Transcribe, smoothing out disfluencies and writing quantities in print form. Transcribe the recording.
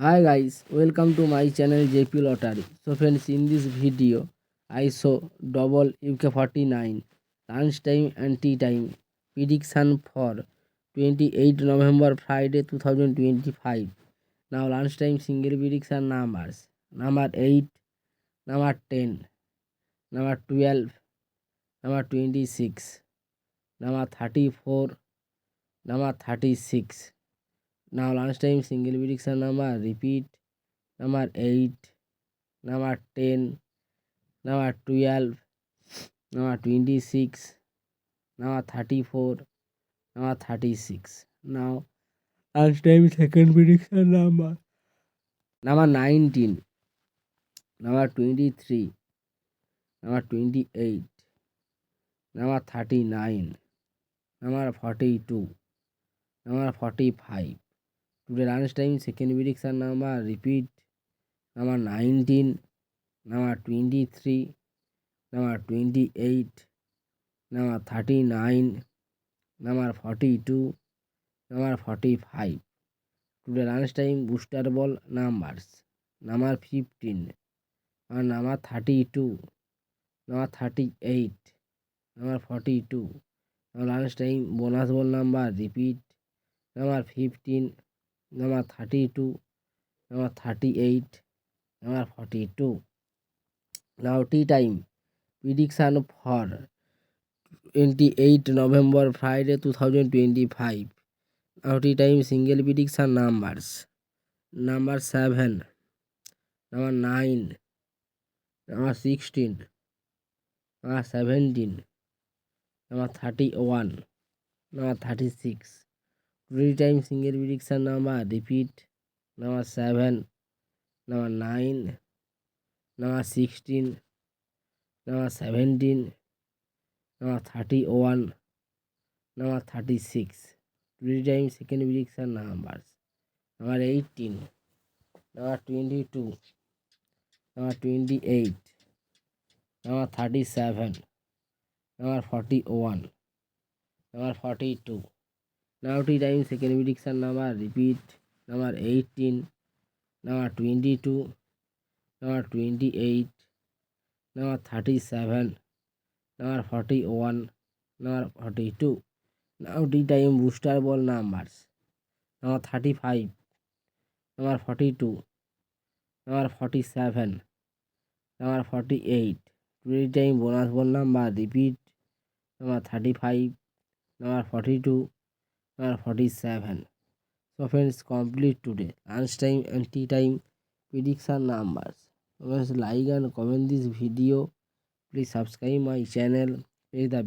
Hi guys, welcome to my channel JP Lottery. So friends, in this video, I show double UK49 lunchtime and tea time prediction for 28 November Friday 2025. Now lunchtime single prediction numbers: number 8, number 10, number 12, number 26, number 34, number 36. Now lunchtime single prediction number repeat: number 8, number 10, number 12, number 26, number 34, number 36. Now, last time second prediction number 19, number 23, number 28, number 39, number 42, number 45. Today last time second prediction number repeat: number 19, number 23, number 28, number 39, number 42, number 45. Today lunchtime booster ball numbers: number 15, number 32, number 38, number 42. Now lunchtime bonus ball number repeat: number 15, number 32, number 38, number 42. Now tea time prediction for 28 November Friday 2025. Now tea time single prediction numbers: number 7, number 9, number 16, number 17, number 31, number 36. Three times single prediction number repeat: number 7, number 9, number 16, number 17, number 31, number 36. Three times second prediction numbers: number 18, number 22, number 28, number 37, number 41, number 42. Now three times second prediction number repeat: number 18, number 22, number 28, number 37, number 41, number 42. Now three time booster ball numbers: number 35, number 42, number 47, number 48. Three time bonus ball number repeat: number 35, number 42, number 47. So friends, complete today lunchtime and tea time prediction numbers. Friends, like and comment this video. Please subscribe my channel. Press the